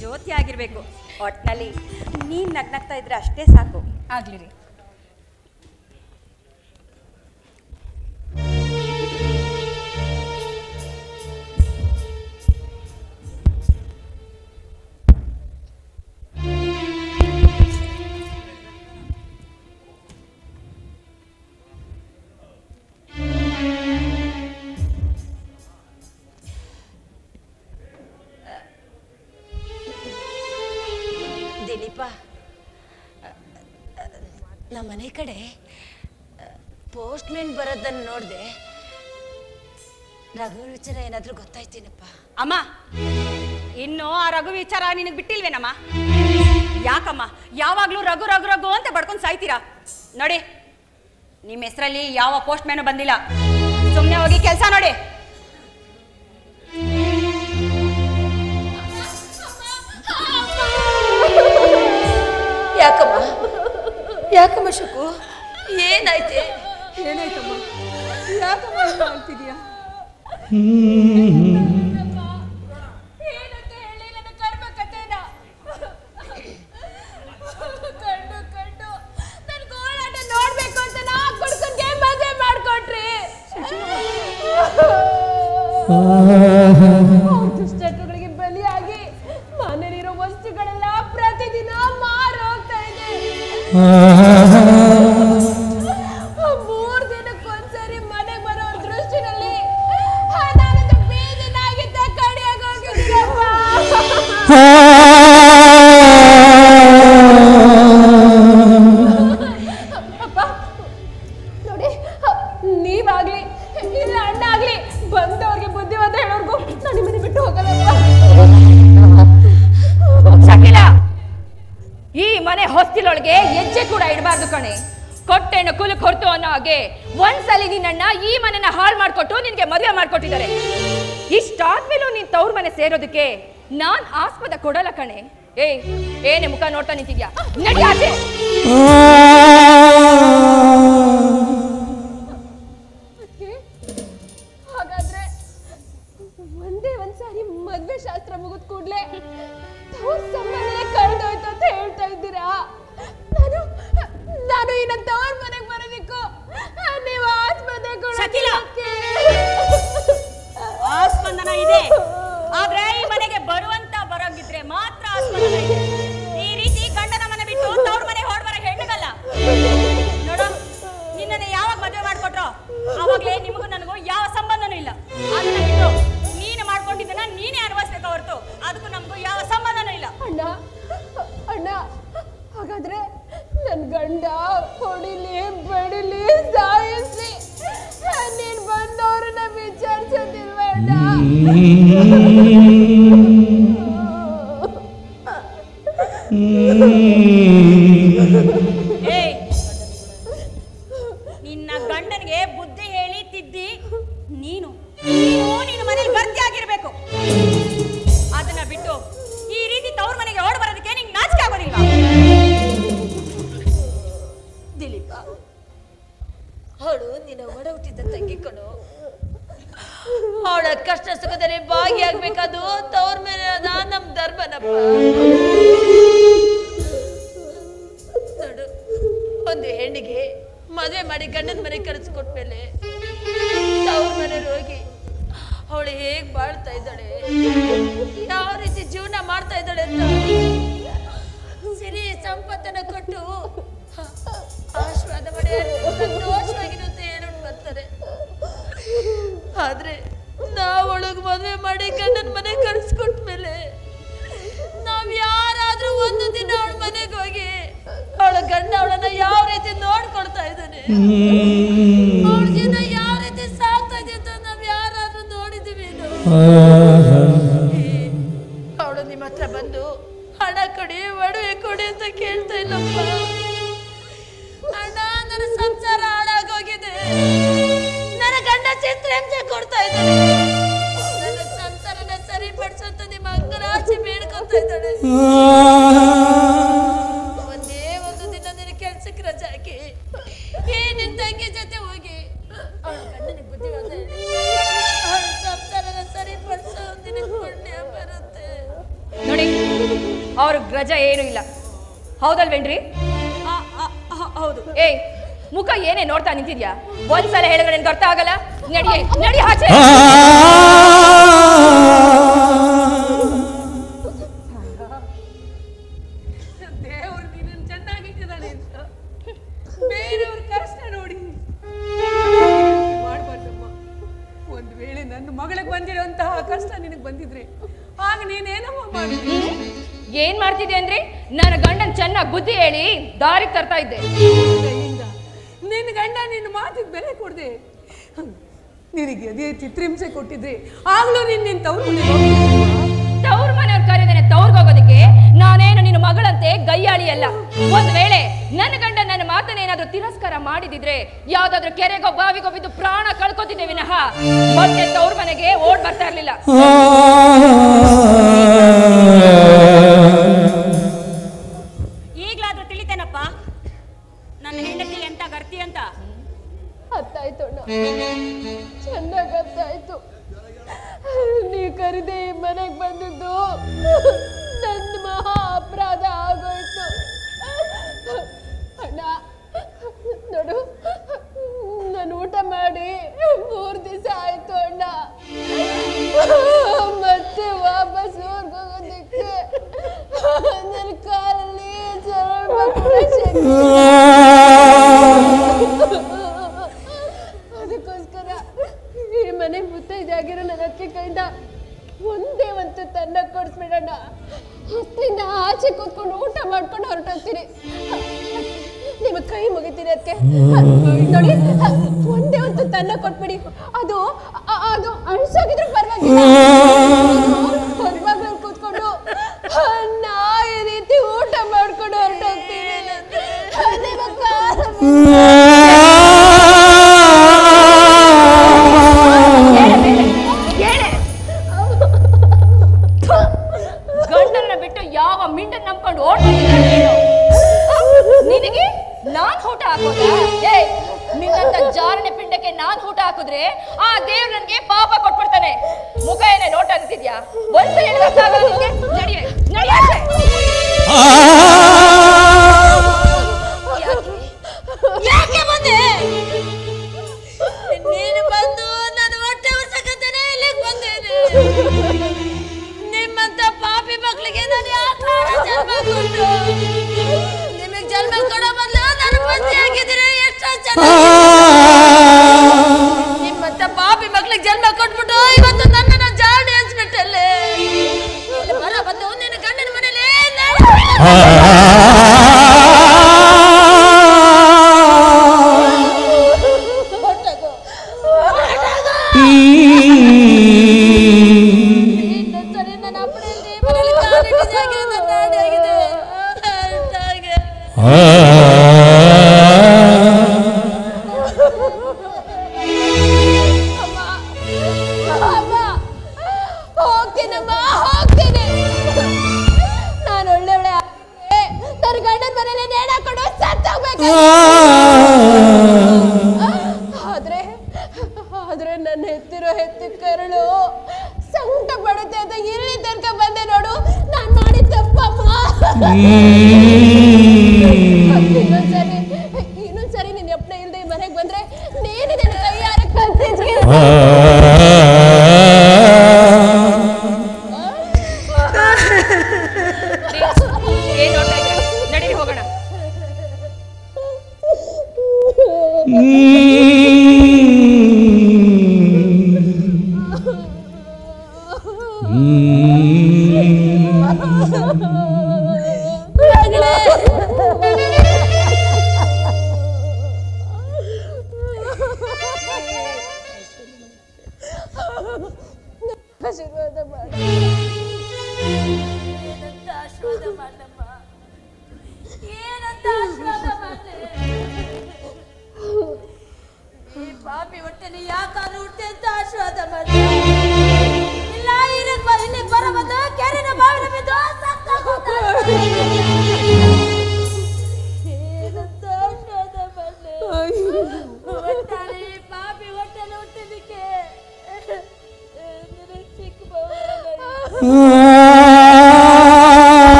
ಜ್ಯೋತಿ ಆಗಿರ್ಬೇಕು. ಒಟ್ನಲ್ಲಿ ನೀನ್ ನಗ್ನಗ್ತಾ ಇದ್ರೆ ಅಷ್ಟೇ ಸಾಕು. ಆಗ್ಲಿ ರೀ. ನಮ್ಮ ಮನೆ ಕಡೆ ಪೋಸ್ಟ್ಮೆನ್ ಬರೋದನ್ನು ನೋಡಿದೆ. ರಘು ವಿಚಾರ ಏನಾದ್ರೂ ಗೊತ್ತಾಯ್ತೇನಪ್ಪ? ಅಮ್ಮ, ಇನ್ನು ಆ ರಘು ವಿಚಾರ ನಿನಗೆ ಬಿಟ್ಟಿಲ್ವೇನಮ್ಮ? ಯಾಕಮ್ಮ ಯಾವಾಗ್ಲೂ ರಘು ರಘು ರಘು ಅಂತ ಬಡ್ಕೊಂಡು ಸಾಯ್ತೀರಾ? ನೋಡಿ, ನಿಮ್ಮ ಹೆಸರಲ್ಲಿ ಯಾವ ಪೋಸ್ಟ್ ಮ್ಯಾನು ಬಂದಿಲ್ಲ. ಸುಮ್ಮನೆ ಹೋಗಿ ಕೆಲಸ ನೋಡಿ. ಯಾಕಮ್ಮ ಯಾಕಮ್ಮ ಶಕು, ಏನಾಯ್ತೆ? ಏನಾಯ್ತಮ್ಮ? ಯಾಕಮ್ಮ ಅಂತಿದ್ಯಾ? ಏನಂತ ಹೇಳಿ ನನ್ನ ಕರ್ಮ ಕಥೆನ ಕಂಡು ಕಂಡು ನನ್ ಗೋಳಾಟ ನೋಡ್ಬೇಕು ಅಂತ ನಾ ಕುಡ್ಕೊಂಡ್ಗೆ ಮದುವೆ ಮಾಡ್ಕೊಟ್ರಿ. ದುಷ್ಟಗಳಿಗೆ ಬಲಿಯಾಗಿ ಮನೇಲಿರೋ ವಸ್ತುಗಳೆಲ್ಲ ಪ್ರತಿದಿನ ಮಾರೋಗ್ತಾ ಇದೆ. 3 ದಿನಕ್ಕೊಂದ್ಸರಿ ಮನೆಗೆ ಬರೋ ದೃಷ್ಟಿನಲ್ಲಿ ನಾನಂತ ಬೀದಿನಾಗಿದ್ದ ಕಡಿಯಾಗಿ ಹೋಗಿದ್ಯಪ್ಪ. ಅಪ್ಪ ನೋಡಿ, ನೀವಾಗ್ಲಿ ಇಲ್ಲ ಅಣ್ಣ ಆಗ್ಲಿ ಬಂದವ್ರಿಗೆ ಬುದ್ಧಿವಾದ ಹೇಳೋರ್ಗು ನಾನು ನಿಮ್ಮನೆ ಬಿಟ್ಟು ಹೋಗಲ್ಲಪ್ಪ. ಶಕಿಲ, ಈ ಮನೆ ಹೊಸ್ತಿಲೊಳಗೆ ಹೆಜ್ಜೆ ಕೂಡ ಇಡಬಾರ್ದು ಕಣೆ. ಕೊಟ್ಟೆಣ್ಣು ಕುಲಕ್ ಹೊರತು ಅನ್ನೋ ಹಾಗೆ ಒಂದ್ಸಲಿ ನಿನ್ನಣ್ಣ ಈ ಮನೆನ ಹಾಳು ಮಾಡ್ಕೊಟ್ಟು ನಿನ್ಗೆ ಮದುವೆ ಮಾಡ್ಕೊಟ್ಟಿದ್ದಾರೆ. ಇಷ್ಟಾದ್ಮೇಲೂ ನೀನ್ ತವ್ರ ಮನೆ ಸೇರೋದಕ್ಕೆ ನಾನ್ ಆಸ್ಪದ ಕೊಡಲ್ಲ ಕಣೆ. ಏನೇ ಮುಖ ನೋಡ್ತಾ ನಿಂತಿದ್ಯಾ? ನಡಿ ಆಚೆ. ಹಾಗಾದ್ರೆ ಒಂದೇ ಒಂದ್ಸಾರಿ ಮದ್ವೆ ಶಾಸ್ತ್ರ ಮುಗಿದ ಕೂಡ್ಲೆ ತವ್ರ ಸಂಬಂಧನೇ ಕಳೆದೋಯ್ತು ಅಂತ ಹೇಳ್ತಾ ಇದ್ದೀರಾ? ನಾನು ಇನ್ನ ತವ್ರ ಮನೆಗೆ ಬರೋದಿಕ್ಕೂ ನೀವು ಆಸ್ಪತ್ರೆ ಆಸ್ಪಂದನ ಇದೆ, ಆದ್ರೆ ಈ ಮನೆಗೆ ಬರುವಂತ ಬರೋಗಿದ್ರೆ ಮಾತ್ರ ಆಸ್ಪಂದನ ಇದೆ. ಈ ರೀತಿ ಗಂಡನ ಮನೆ ಬಿಟ್ಟು ತವ್ರ ಮನೆ ಹೊರಬರ ಹೆಣ್ಣುಗಲ್ಲ. ನೋಡು, ನಿನ್ನನ್ನು ಯಾವಾಗ ಮದುವೆ ಮಾಡ್ಕೊಟ್ರೋ ಅವಾಗ್ಲೇ ನಿಮಗೂ ನನಗೂ ಯಾವ ಸಂಬಂಧನೂ ಇಲ್ಲ. ಅದನ್ನ ಬಿಟ್ಟು ನೀನು ಮಾಡ್ಕೊಂಡಿದ್ದನ್ನ ನೀನೇ ಅನುಭವಿಸ್ಬೇಕು ಹೊರತು ಅದಕ್ಕೂ ನಮಗೂ ಯಾವ ಸಂಬಂಧನೂ ಇಲ್ಲ. ಅಣ್ಣ ಅಣ್ಣ, ಹಾಗಾದ್ರೆ ನನ್ ಗಂಡ ಹೊಡಿಲಿ ಬಡಿಲಿ ಸಾಯಿಸ್ಲಿ ನೀನ್ ಬಂದವ್ರನ್ನ ವಿಚಾರಿಸೋದಿಲ್ವ ಅಣ್ಣ? ನಿನ್ನ ಗಂಡನಿಗೆ ಬುದ್ಧಿ ಹೇಳಿ ತಿದ್ದಿ ನೀನು ಮನೇಲಿ ಭರ್ತಿ ಆಗಿರ್ಬೇಕು. ಅದನ್ನ ಬಿಟ್ಟು ಈ ರೀತಿ ತವ್ರ ಮನೆಗೆ ಓಡ್ ಬರೋದಕ್ಕೆ ನಿಂಗೆ ನಾಚಿಕೆ ಆಗೋದಿಲ್ಲ? ದಿಲೀಪ, ಅವಳು ನಿನ್ನ ಒಡ ಹುಟ್ಟಿದ್ದ ತಂಗಿ ಕಣು. ಅವಳ ಕಷ್ಟ ಸುಖದಲ್ಲಿ ಭಾಗಿಯಾಗ್ಬೇಕಾದು ತವ್ರ ಮೇಲೆ ನಮ್ ಧರ್ಮನಪ್ಪ. ನೋಡು, ಒಂದು ಹೆಣ್ಣಿಗೆ ಮದುವೆ ಮಾಡಿ ಗಂಡನ ಮನೆ ಕರೆಸ್ಕೊಟ್ಮೇಲೆ ತವ್ರ ಮನೆ ಹೋಗಿ ಅವಳು ಹೇಗ್ ಬಾಳ್ತಾ ಇದ್ದಾಳೆ, ಯಾವ ರೀತಿ ಜೀವನ ಮಾಡ್ತಾ ಇದ್ದಾಳೆ ಅಂತ ಸಿರಿ ಸಂಪತ್ತನ್ನ ಕೊಟ್ಟು ಆಶೀರ್ವಾದ ಮಾಡಿ ಸಂತೋಷವಾಗಿರುತ್ತೆ ಹೇಳೋಣ ಬರ್ತಾರೆ. ಆದ್ರೆ ನಾವೊಳಗ್ ಮದುವೆ ಮಾಡಿ ಗಂಡನ ಮನೆ ಕರೆಸ್ಕೊಟ್ಮೇಲೆ ನಾವ್ ಯಾರಾದ್ರೂ ಒಂದು ದಿನ ಅವಳ ಮನೆಗೆ ಹೋಗಿ ಅವಳ ಗಂಡ ಅವಳನ್ನ ಯಾವ ರೀತಿ ನೋಡ್ಕೊಳ್ತಾ ಇದ್ದಾನೆ, ಅವಳ ಜೀವನ ಯಾವ ರೀತಿ ಸಾಕ್ತಾ ಇದೆ ಅಂತ ನಾವ್ ಯಾರಾದ್ರೂ ನೋಡಿದೀವಿ? ಅವಳು ನಿಮ್ಮ ಹತ್ರ ಬಂದು ಹಣ ಕೊಡಿ ಒಡವೆ ಕೊಡಿ ಅಂತ ಕೇಳ್ತಾ ಇಲ್ಲಪ್ಪ. ಅಣ್ಣ, ನನ್ನ ಸಂಸಾರ ಹಾಳಾಗೋಗಿದೆ, ನನ್ನ ಗಂಡ ಚಿತ್ರಹಿಂಸೆ ಕೊಡ್ತಾ ಇದ್ದಾನೆ, ನನ್ನ ಸಂಸಾರನ ಸರಿಪಡಿಸಂತ ನಿಮ್ಮ ಅಂಗರಾಚಿ ಬೇಡ್ಕೊತಾ ಇದ್ದಾಳೆ. ಒಂದೇ ಒಂದು ದಿನ ನಿನ್ನ ಕೆಲ್ಸಕ್ಕೆ ರಜೆ ಹಾಕಿ ನಿನ್ ತಂಗಿ ಜೊತೆ ಹೋಗಿ ಅವಳ ಗಂಡನಿಗೆ ಬುದ್ಧಿವಾದ ಹೇಳಿ ಅವಳ ಸಂಸಾರನ ಸರಿಪಡಿಸೋ ನಿನಗೆ ಪುಣ್ಯ ಬರುತ್ತೆ. ಅವ್ರ ರಜೆ ಏನೂ ಇಲ್ಲ. ಹೌದಲ್ವೇನ್ರಿ? ಹೌದು. ಏಯ್, ಮುಖ ಏನೇ ನೋಡ್ತಾ ನಿಂತಿದ್ಯಾ? ಒಂದ್ಸಲ ಹೇಳಿದ್ರೆ ನಿನ್ಗೆ ಅರ್ಥ ಆಗಲ್ಲ. ನಡಿ ಆಚೆ. ದೇವ್ರು ನಿನ್ನನ್ನು ಚೆನ್ನಾಗಿಟ್ಟಿದ್ದಾನೆ ಅಂತ ಬೇರೆಯವ್ರ ಕಷ್ಟ ನೋಡಿ ಮಾಡಬಾರ್ದಮ್ಮ. ಒಂದು ವೇಳೆ ನನ್ನ ಮಗಳಿಗೆ ಬಂದಿರುವಂತಹ ಕಷ್ಟ ನಿನಗೆ ಬಂದಿದ್ರೆ ಆಗ ನೀನೇನಮ್ಮ ಮಾಡಿದ್ರಿ? ಏನ್ ಮಾಡ್ತಿದ್ದೆ ಅಂದ್ರೆ ನನ್ನ ಗಂಡನ್ ಚೆನ್ನಾಗಿ ಬುದ್ಧಿ ಹೇಳಿ ದಾರಿಗೆ ತರ್ತಾ ಇದ್ದೆ. ನಿನ್ನ ಗಂಡ ನಿನ್ನ ಮಾತಿಗೆ ಬೆಲೆ ಕೊಡದೆ ನಿನಗೆ ಅದೇ ಚಿತ್ರಹಿಂಸೆ ಕೊಟ್ಟಿದ್ರೆ ಆಗ್ಲೂ ನಿನ್ನ ತವ್ರ ಮನೆಯವ್ರು ಕರೀದೇನೆ ತವ್ರಿಗೆ ಹೋಗೋದಕ್ಕೆ ನಾನೇನು ನಿನ್ನ ಮಗಳಂತೆ ಗಯ್ಯಾಳಿ ಅಲ್ಲ. ಒಂದ್ ವೇಳೆ ನನ್ನ ಗಂಡ ನನ್ನ ಮಾತನ್ನೇನಾದ್ರೂ ತಿರಸ್ಕಾರ ಮಾಡಿದಿದ್ರೆ ಯಾವ್ದಾದ್ರು ಕೆರೆಗೋ ಬಾವಿಗೋ ಬಿದ್ದು ಪ್ರಾಣ ಕಳ್ಕೊತಿದ್ದೆ ವಿನಃ ಮತ್ತೆ ತವ್ರ ಮನೆಗೆ ಓಡ್ ಬರ್ತಾ ಇರ್ಲಿಲ್ಲ. ಈಗ್ಲಾದ್ರೂ ತಿಳಿತೇನಪ್ಪ ನನ್ನ ಹೆಂಡತಿ ಎಂತ ಗರ್ತಿ ಅಂತ. ಅತ್ತಾಯ್ತು ಅಣ್ಣ, ಚೆನ್ನಾಗಿ ಅತ್ತಾಯ್ತು. ನೀ ಕರೆದೆ ಮನೆಗೆ ಬಂದಿದ್ದು ನನ್ನ ಮಹಾ ಅಪರಾಧ ಆಗೋಯ್ತು ಅಣ್ಣ. ನೋಡು, ನಾನು ಊಟ ಮಾಡಿ 3 ದಿವಸ ಆಯ್ತು ಅಣ್ಣ. ಮತ್ತೆ ವಾಪಸ್ ಊರ್ಗೆ ಹೋಗೋದಕ್ಕೆ ನನ್ನ ಕಾಲಲ್ಲಿ ಅದಕ್ಕೋಸ್ಕರ ಈ ಮನೆ ಮುತ್ತೈದೆಯಾಗಿರೋ ನನ್ನ ಅತ್ತೆ ಕೈಯಿಂದ ಒಂದೇ ಒಂದು ತನ್ನ ಕೊಡಿಸ್ಬಿಡೋಣ. ಅತ್ತಿಂದ ಆಚೆ ಕೂತ್ಕೊಂಡು ಊಟ ಮಾಡ್ಕೊಂಡು ಹೊರಟೋಗ್ತೀನಿ. ನಿಮ್ಮ ಕೈ ಮುಗಿತೀನಿ ಅದಕ್ಕೆ ನೋಡಿ. ಒಂದೇ ಒಂದು ತನ್ನ ಕೊಟ್ಬಿಡಿ. ಅದು ಅದು ಅಳಿಸೋಗಿದ್ರೆ ಪರವಾಗಿಲ್ಲ. ಹೊರಬಾಗ್ಲಲ್ಲಿ ಕೂತ್ಕೊಂಡು ನಾ ಈ ರೀತಿ ಊಟ ಮಾಡ್ಕೊಂಡು ಹೊರಟೋಗ್ತೀನಿ. ಗಂಡನ್ನ ಬಿಟ್ಟು ಯಾವ ಮಿಂಡನ್ ನಂಬ್ಕೊಂಡು ಓಡ್ತೀನಿ ನಿನಗೆ ನಾನ್ ಊಟ ಹಾಕೋದಾ? ನಿನ್ನಂತ ಜಾರನೆ ಪಿಂಡಕ್ಕೆ ನಾನ್ ಊಟ ಹಾಕಿದ್ರೆ ಆ ದೇವ್ರು ನನ್ಗೆ ಪಾಪ ಕೊಟ್ಬಿಡ್ತಾನೆ. ಮುಖ ಏನೇ ನೋಟ ಅಂತಿದ್ಯಾ? ಒಂದ್ಸಲ ಯಾಕೆ ಬಂದೆ? ನೀನು ಬಂದು ನನ್ನ ಹೊಟ್ಟೆ ಉರ್ಸಕತ್ತೇನೆ ಇಲ್ಲಿಗೆ ಬಂದೇನೆ. ನಿಮ್ಮಂತ ಪಾಪಿ ಮಕ್ಕಳಿಗೆ ನಾನು ಯಾಕೆ ಜನ್ಮ ಕೊಟ್ಟು ನಿಮಗೆ ಜನ್ಮ ಕೊಡೋ ಬದಲು ನಾನು ಪತಿ ಆಗಿದ್ರೆ ಎಷ್ಟು ಚೆನ್ನಾಗಿ. ನಿಮ್ಮಂತ ಪಾಪಿ ಮಕ್ಕಳಿಗೆ ಜನ್ಮ ಕೊಟ್ಬಿಟ್ಟು ಇವತ್ತು ನನ್ನನ್ನು ಜಾಡಿ ಹಚ್ಬಿಟ್ಟಲ್ಲೇ. ಬರ ಬಂದು ನಿನ್ನ ಗಂಡನ ಮನೇಲಿ ಆದ್ರೆ ನನ್ನ ಹೆತ್ತಿರೋ ಹೆತ್ತಿ ಕರಳು ಸಂಕಟ ಪಡುತ್ತೆ ಅಂತ ಇಲ್ಲಿ ತನಕ ಬಂದೆ ನೋಡು. ನಾನು ಮಾಡಿದ ತಪ್ಪಮ್ಮ. ಇನ್ನೊಂದ್ಸರಿ ನಿನ್ನ ಅಪ್ಪನ ಇಲ್ದೆ ಮನೆಗೆ ಬಂದ್ರೆ ನೀನು ನನ್ನ ಕೈಯಾರ ಕಲ್ತಿದ್ವಿ. ನಡೀರಿ ಹೋಗೋಣ. ಆಶೀರ್ವಾದ ಮಾಡ. ಏನಂತ ಆಶೀರ್ವಾದ ಮಾಡಮ್ಮ? ಏನಂತ ಆಶೀರ್ವಾದ ಮಾಡಲಿ? ಈ ಪಾಪಿ ಹೊಟ್ಟೆಲಿ ಯಾಕಾದ್ರೂ ಹುಟ್ಟೆ ಅಂತ ಆಶೀರ್ವಾದ ಮಾಡಿ. ಇಲ್ಲ ಇಲ್ಲಿ ಬರ ಬಂದು ಕೆರೆನ ಬಾವಿನ ಬಿದ್ದು ಏನಂತ ಆಶೀರ್ವಾದ ಮಾಡಲಿ? ಒಟ್ಟಾರೆ ಪಾಪಿ ಹೊಟ್ಟೆಲಿ ಹುಟ್ಟಿದಕ್ಕೆ ಚಿಕ್ಕ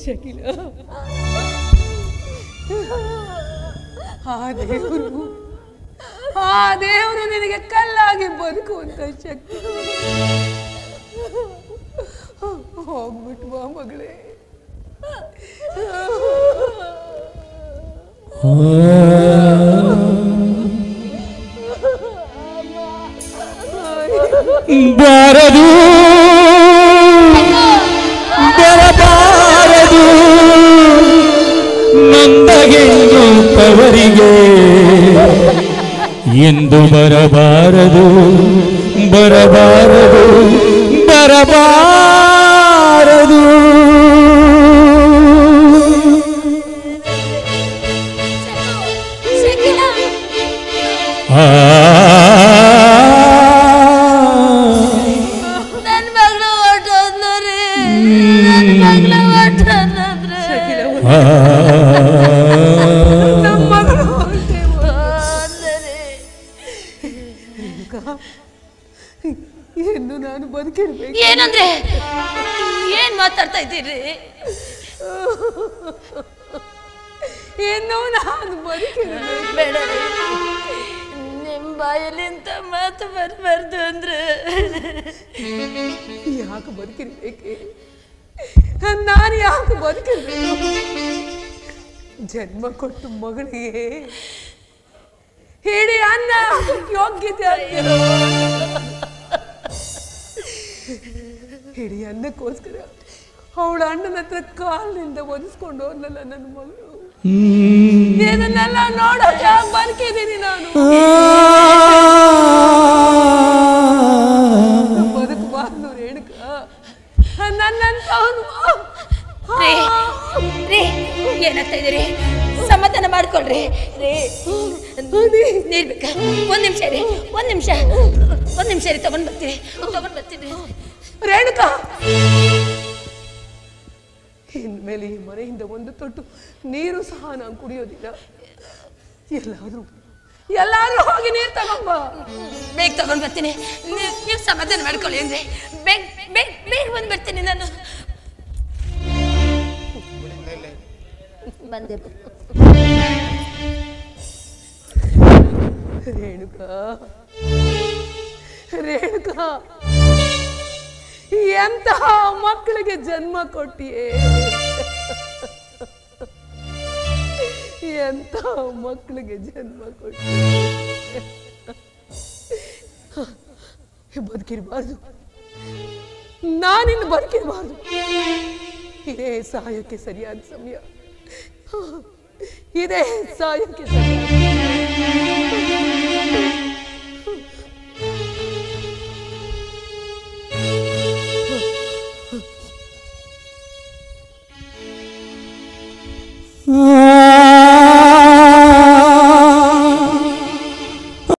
ಶಕಿಲ, ಆ ದೇವರು ನಿನಗೆ ಕಲ್ಲಾಗಿ ಬದುಕುವಂತ ಶಕ್ತಿ ಹೋಗ್ಬಿಟ್ಟು ಬಾ ಮಗಳೇ. ಬಾರದು ಬರಬಾರದು ನಂದಗೆಂದು ತವರಿಗೆ ಎಂದು ಬರಬಾರದು ಬರಬಾರದು ಬರಬಾರದು. ಎಂದು ನಾನು ಬದುಕಿರ್ಬೇಕು. ಏನಂದ್ರೆ ಏನ್ ಮಾತಾಡ್ತಾ ಇದ್ದೀರಿ? ಏನು ನಾನು ಬದುಕಿರ್ಬೇಕು. ಬೇಡ, ನಿಮ್ ಬಾಯಲ್ಲಿ ಇಂಥ ಮಾತು ಬರಬಾರ್ದು ಅಂದ್ರೆ ಯಾಕೆ ಬದುಕಿರ್ಬೇಕೆ? ನಾನು ಯಾಕೆ ಬದುಕಿರ್ಬೇಕು? ಜನ್ಮ ಕೊಟ್ಟು ಮಗಳಿಗೆ ಹೇಳಿ ಅನ್ನ ಯೋಗ್ಯತೆ ಆಗ್ತಿರೋ ಹಿಡಿ ಅನ್ನಕ್ಕೋಸ್ಕರ ಅವಳ ಅಣ್ಣನ ಹತ್ರ ಕಾಲಿನಿಂದ ಒದಿಸ್ಕೊಂಡು ಹೋದ್ನಲ್ಲ ನನ್ನ ಮಗಳು. ಇದನ್ನೆಲ್ಲ ನೋಡೋಕೆ ಯಾಕೆ ಬದುಕಿದ್ದೀನಿ ನಾನು? ಬದುಕಬಾರ್ದು ರೇಣುಕ. ನನ್ನಂತ ಏನಾಗ್ತಾ ಇದೀರಿ? ಸಮಾಧಾನ ಮಾಡ್ಕೊಳ್ರಿ ರೇ. ನೀರ್ ಬೇಕಾ? ಒಂದ್ ನಿಮಿಷ ರೀ, ಒಂದ್ ನಿಮಿಷ ರೀ, ತಗೊಂಡ್ ಬರ್ತೀನಿ ರೇಣುಕ. ಇನ್ಮೇಲೆ ಈ ಮನೆಯಿಂದ ಒಂದು ತೊಟ್ಟು ನೀರು ಸಹ ನಾನು ಕುಡಿಯೋದಿಲ್ಲ. ಎಲ್ಲಾದ್ರೂ ಹೋಗಿ ನೀರು ತಗೊಂಬ. ಬೇಗ ತಗೊಂಡ್ ಬರ್ತೀನಿ. ನೀವು ಸಮಾಧಾನ ಮಾಡ್ಕೊಳ್ಳಿ ಅಂದ್ರೆ ಬೇಗ ಬಂದ್ ಬರ್ತೀನಿ ನಾನು. ಬಂದೆ ರೇಣುಕ, ಎಂತಹ ಮಕ್ಕಳಿಗೆ ಜನ್ಮ ಕೊಟ್ಟಿಯೇ, ಎಂತಹ ಮಕ್ಕಳಿಗೆ ಜನ್ಮ ಕೊಟ್ಟಿಯೇ. ಬದುಕಿರಬಾರ್ದು, ನಾನಿನ್ನು ಬದುಕಿರಬಾರ್ದು. ಇದೇ ಸಾಯಕ್ಕೆ ಸರಿಯಾದ ಸಮಯ, ಇದೇ ಸಾಯಕ್ಕೆ ಸರಿಯಾದ